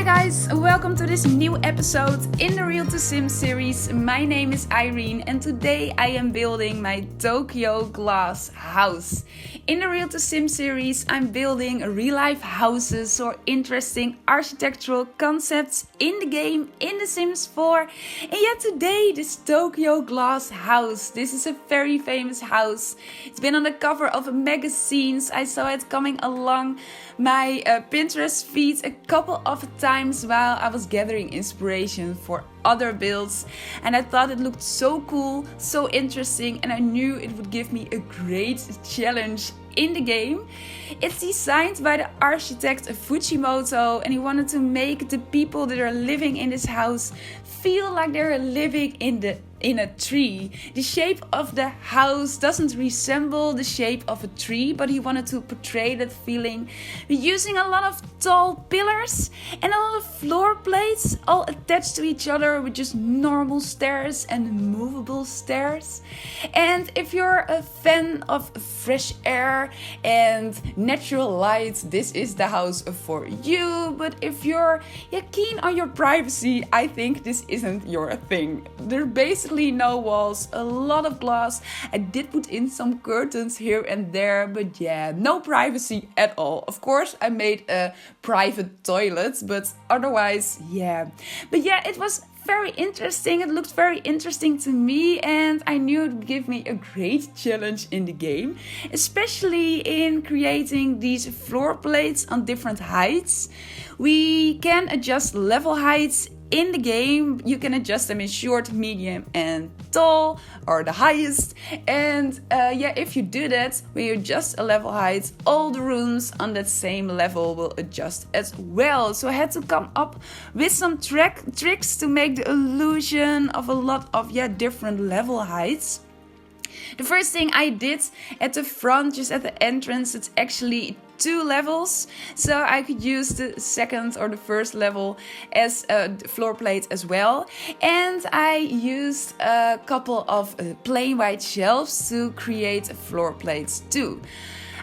Hi guys, welcome to this new episode in the Real to Sim series. My name is Irene and today I am building my Tokyo glass house. In the Real to Sim series, I'm building real life houses or interesting architectural concepts in the game, in The Sims 4. And yet today, this Tokyo glass house. This is a very famous house. It's been on the cover of magazines. I saw it coming along my Pinterest feed a couple of times while I was gathering inspiration for other builds, and I thought it looked so cool, so interesting, and I knew it would give me a great challenge in the game. It's designed by the architect Fujimoto, and he wanted to make the people that are living in this house feel like they're living in a tree. The shape of the house doesn't resemble the shape of a tree, but he wanted to portray that feeling using a lot of tall pillars and a lot of floor plates all attached to each other with just normal stairs and movable stairs. And if you're a fan of fresh air and natural light, this is the house for you. But if you're keen on your privacy, I think this isn't your thing. There are basically no walls, a lot of glass. I did put in some curtains here and there, but no privacy at all. Of course, I made a private toilet, but otherwise, But it was very interesting. It looked very interesting to me, and I knew it would give me a great challenge in the game, especially in creating these floor plates on different heights. We can adjust level heights in the game. You can adjust them in short, medium and tall, or the highest. And if you do that, when you adjust a level height, all the rooms on that same level will adjust as well. So I had to come up with some tricks to make the illusion of a lot of different level heights. The first thing I did at the front, just at the entrance, it's actually 2 levels, so I could use the second or the first level as a floor plate as well. And I used a couple of plain white shelves to create floor plates too.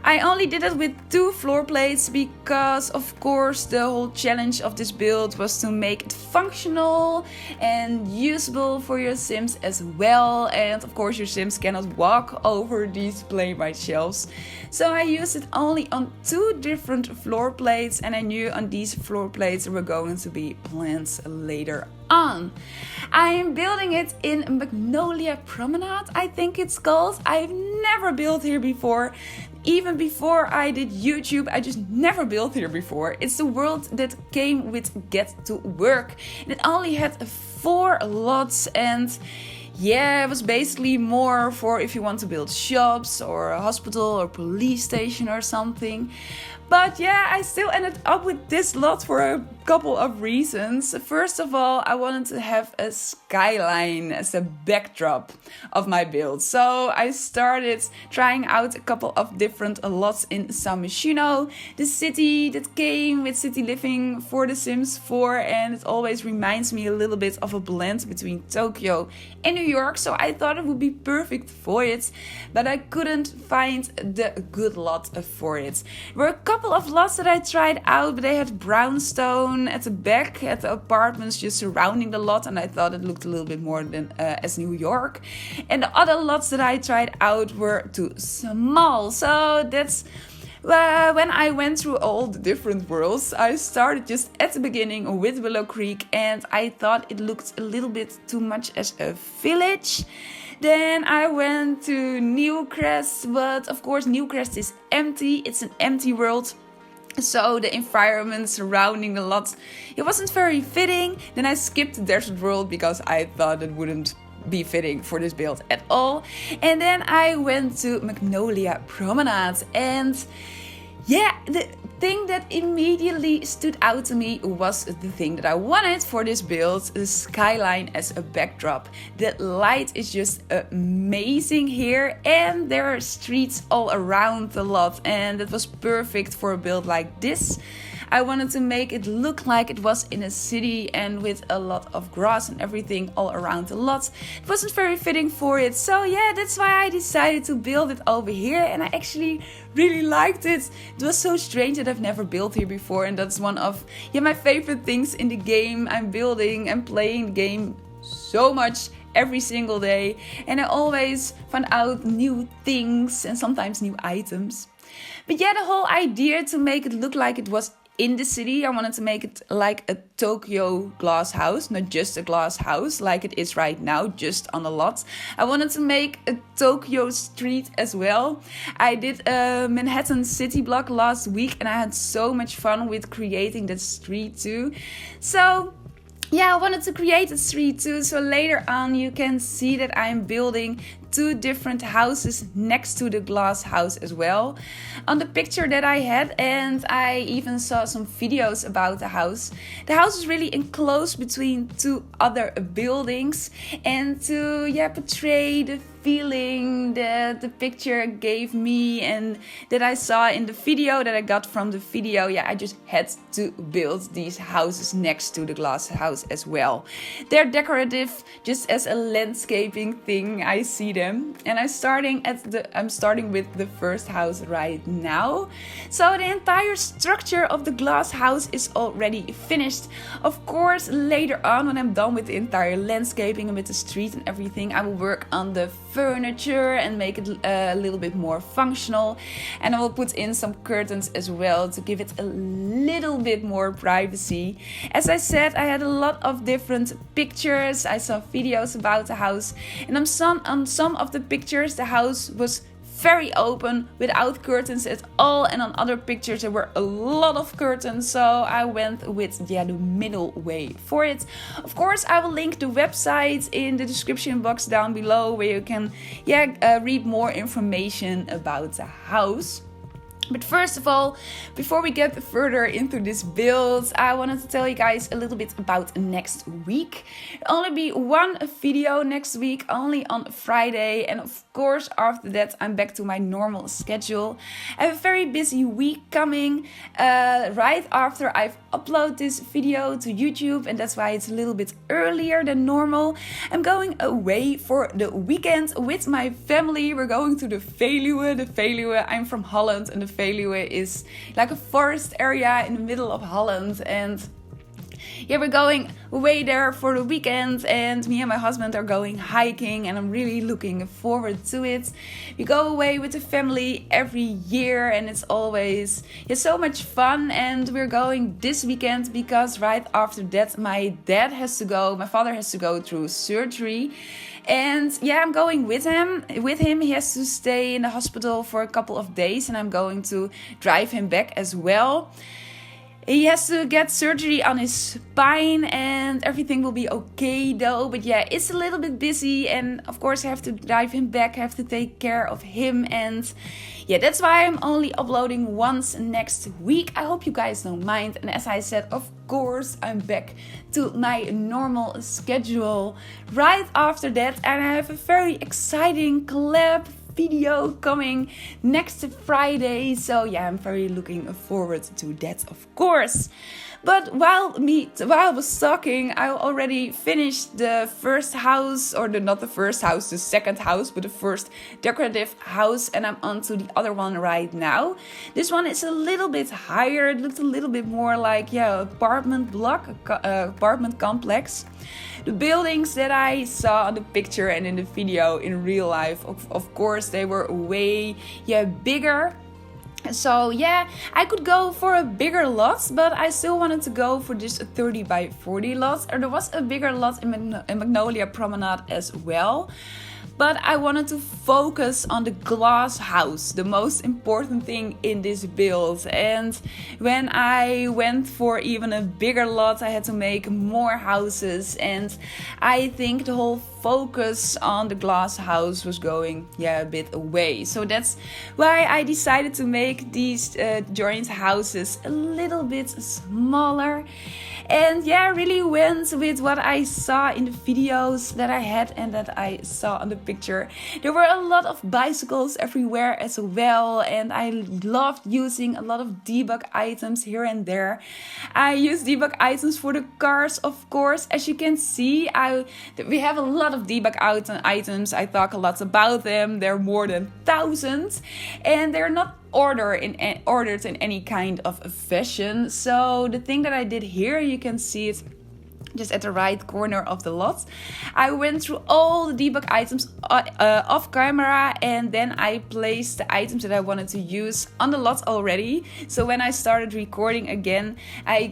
I only did it with 2 floor plates because, of course, the whole challenge of this build was to make it functional and usable for your Sims as well. And of course, your Sims cannot walk over these plain white shelves. So I used it only on 2 different floor plates, and I knew on these floor plates there were going to be plants later on. I am building it in Magnolia Promenade, I think it's called. I've never built here before. Even before I did YouTube, I just never built here before. It's the world that came with Get to Work. And it only had 4 lots, and it was basically more for if you want to build shops or a hospital or police station or something. But I still ended up with this lot for a couple of reasons. First of all, I wanted to have a skyline as a backdrop of my build. So I started trying out a couple of different lots in San Myshuno, the city that came with city living for The Sims 4. And it always reminds me a little bit of a blend between Tokyo and New York. So I thought it would be perfect for it, but I couldn't find the good lot for it. There were a couple of lots that I tried out, but they had brownstone at the back, at the apartments just surrounding the lot, and I thought it looked a little bit more than as New York. And the other lots that I tried out were too small. So that's when I went through all the different worlds, I started just at the beginning with Willow Creek, and I thought it looked a little bit too much as a village. Then I went to Newcrest, but of course Newcrest is empty. It's an empty world. So the environment surrounding the lot, it wasn't very fitting. Then I skipped the desert world because I thought it wouldn't be fitting for this build at all. And then I went to Magnolia Promenade, and the thing that immediately stood out to me was the thing that I wanted for this build, the skyline as a backdrop. The light is just amazing here, and there are streets all around the lot, and it was perfect for a build like this. I wanted to make it look like it was in a city and with a lot of grass and everything all around the lot. It wasn't very fitting for it, so yeah, that's why I decided to build it over here, and I actually really liked it. It was so strange that I've never built here before, and that's one of my favorite things in the game. I'm building and playing the game so much every single day, and I always find out new things and sometimes new items. But yeah, the whole idea to make it look like it was in the city, I wanted to make it like a Tokyo glass house, not just a glass house like it is right now, just on a lot. I wanted to make a Tokyo street as well. I did a Manhattan city block last week, and I had so much fun with creating that street too. So yeah, I wanted to create a street too, so later on you can see that I'm building 2 different houses next to the glass house as well. On the picture that I had, and I even saw some videos about the house is really enclosed between 2 other buildings, and to portray the feeling that the picture gave me and that I saw in the video that I got from the video, I just had to build these houses next to the glass house as well. They're decorative, just as a landscaping thing. I see them, and I'm starting with the first house right now. So the entire structure of the glass house is already finished. Of course, later on when I'm done with the entire landscaping and with the street and everything, I will work on the furniture and make it a little bit more functional, and I will put in some curtains as well to give it a little bit more privacy. As I said, I had a lot of different pictures. I saw videos about the house, and on some of the pictures the house was very open without curtains at all, and on other pictures there were a lot of curtains, so I went with the middle way for it. Of course, I will link the website in the description box down below where you can read more information about the house. But first of all, before we get further into this build, I wanted to tell you guys a little bit about next week. There'll only be one video next week, only on Friday. And of course, after that, I'm back to my normal schedule. I have a very busy week coming right after I've uploaded this video to YouTube. And that's why it's a little bit earlier than normal. I'm going away for the weekend with my family. We're going to the Veluwe. I'm from Holland, and the Veluwe is like a forest area in the middle of Holland, and we're going away there for the weekend, and me and my husband are going hiking, and I'm really looking forward to it. We go away with the family every year, and it's always so much fun. And we're going this weekend because right after that my father has to go through surgery. And I'm going with him. He has to stay in the hospital for a couple of days, and I'm going to drive him back as well. He has to get surgery on his spine, and everything will be okay though. But it's a little bit busy, and of course I have to drive him back. I have to take care of him, and that's why I'm only uploading once next week. I hope you guys don't mind. And as I said, of course I'm back to my normal schedule right after that, and I have a very exciting collab video coming next Friday, so I'm very looking forward to that, of course. But while I was talking, I already finished the first house, or not the first house, the second house, but the first decorative house, and I'm on to the other one right now. This one is a little bit higher. It looks a little bit more like apartment block, apartment complex. The buildings that I saw on the picture and in the video in real life, of course, they were way bigger. So I could go for a bigger lot, but I still wanted to go for just a 30 by 40 lot. Or there was a bigger lot in Magnolia Promenade as well. But I wanted to focus on the glass house, the most important thing in this build. And when I went for even a bigger lot, I had to make more houses. And I think the whole focus on the glass house was going a bit away. So that's why I decided to make these joint houses a little bit smaller. And yeah, I really went with what I saw in the videos that I had and that I saw on the picture. There were a lot of bicycles everywhere as well, and I loved using a lot of debug items here and there. I use debug items for the cars, of course. As you can see, we have a lot of debug items. I talk a lot about them. There are more than 1,000, and they're not ordered in any kind of fashion. So the thing that I did here, you can see it just at the right corner of the lot. I went through all the debug items off camera, and then I placed the items that I wanted to use on the lot already. So when I started recording again, I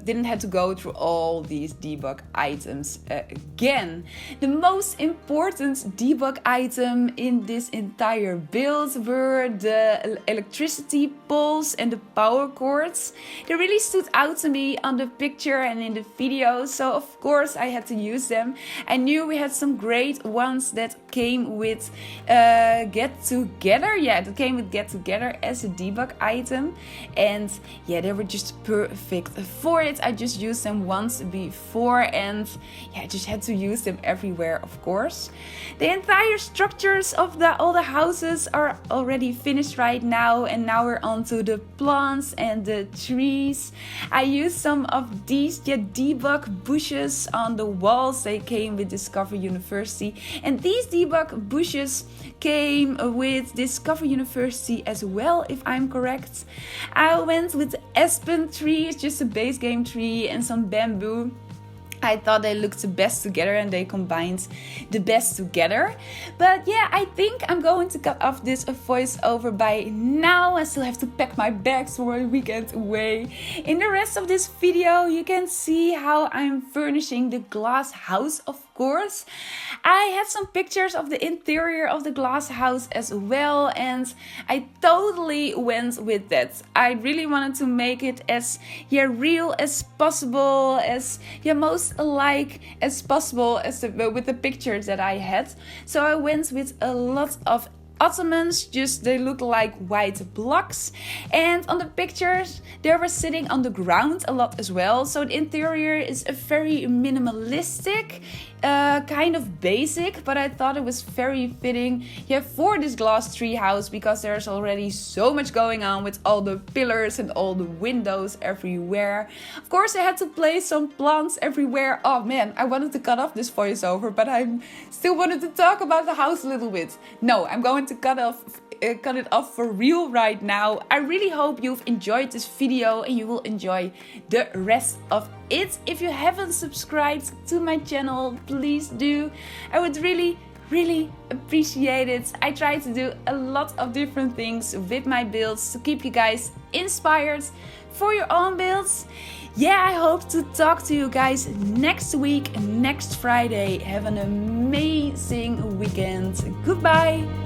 didn't have to go through all these debug items again. The most important debug item in this entire build were the electricity poles and the power cords. They really stood out to me on the picture and in the videos. So of course I had to use them. I knew we had some great ones that came with Get Together. Yeah, that came with Get Together as a debug item. And yeah, they were just perfect for it. I just used them once before, and yeah, I just had to use them everywhere, of course. The entire structures of all the houses are already finished right now, and now we're on to the plants and the trees. I used some of these debug bushes on the walls. They came with Discover University, and these debug bushes came with Discover University as well, if I'm correct. I went with the aspen tree, it's just a base game tree, and some bamboo. I thought they looked the best together, and they combined the best together. But yeah, I think I'm going to cut off this voiceover by now. I still have to pack my bags for a weekend away. In the rest of this video, you can see how I'm furnishing the glass house, of course. I had some pictures of the interior of the glass house as well, and I totally went with that. I really wanted to make it as real as possible, as most alike as possible with the pictures that I had. So I went with a lot of ottomans, they look like white blocks, and on the pictures they were sitting on the ground a lot as well. So the interior is a very minimalistic, kind of basic, but I thought it was very fitting for this glass tree house, because there's already so much going on with all the pillars and all the windows everywhere. Of course I had to place some plants everywhere. Oh man, I wanted to cut off this voiceover, but I still wanted to talk about the house a little bit. No, I'm going to cut it off for real right now. I really hope you've enjoyed this video and you will enjoy the rest of it. If you haven't subscribed to my channel, please do. I would really appreciate it. I try to do a lot of different things with my builds to keep you guys inspired for your own builds. Yeah, I hope to talk to you guys next week, next Friday. Have an amazing weekend. Goodbye.